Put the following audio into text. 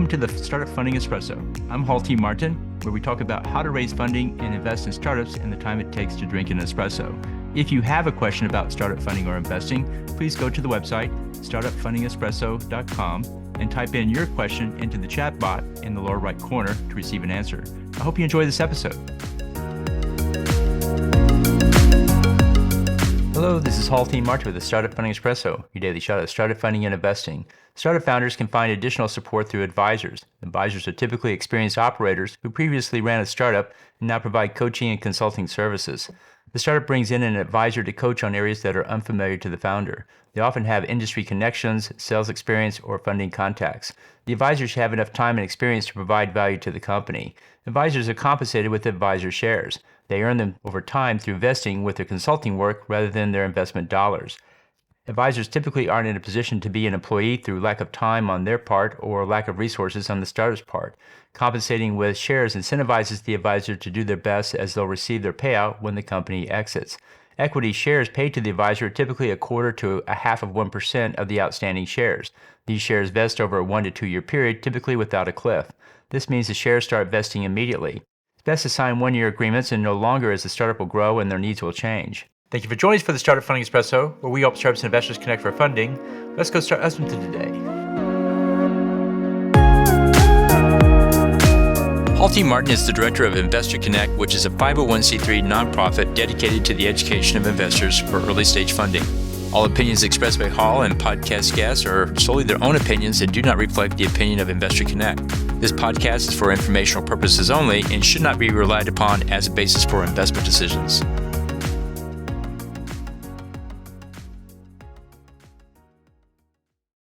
Welcome to the Startup Funding Espresso. I'm Hall T. Martin, where we talk about how to raise funding and invest in startups and the time it takes to drink an espresso. If you have a question about startup funding or investing, please go to the website, startupfundingespresso.com, and type in your question into the chat bot in the lower right corner to receive an answer. I hope you enjoy this episode. Hello, this is Hall T. Martin with the Startup Funding Espresso, your daily shot of startup funding and investing. Startup founders can find additional support through advisors. Advisors are typically experienced operators who previously ran a startup and now provide coaching and consulting services. The startup brings in an advisor to coach on areas that are unfamiliar to the founder. They often have industry connections, sales experience, or funding contacts. The advisors have enough time and experience to provide value to the company. Advisors are compensated with advisor shares. They earn them over time through vesting with their consulting work rather than their investment dollars. Advisors typically aren't in a position to be an employee through lack of time on their part or lack of resources on the startup's part. Compensating with shares incentivizes the advisor to do their best as they'll receive their payout when the company exits. Equity shares paid to the advisor are typically 1/4 to 0.5% of the outstanding shares. These shares vest over a 1 to 2 year period, typically without a cliff. This means the shares start vesting immediately. It's best to sign 1-year agreements and no longer, as the startup will grow and their needs will change. Thank you for joining us for the Startup Funding Espresso, where we help startups and investors connect for funding. Let's go start us into today. Hall T. Martin is the director of Investor Connect, which is a 501c3 nonprofit dedicated to the education of investors for early stage funding. All opinions expressed by Hall and podcast guests are solely their own opinions and do not reflect the opinion of Investor Connect. This podcast is for informational purposes only and should not be relied upon as a basis for investment decisions.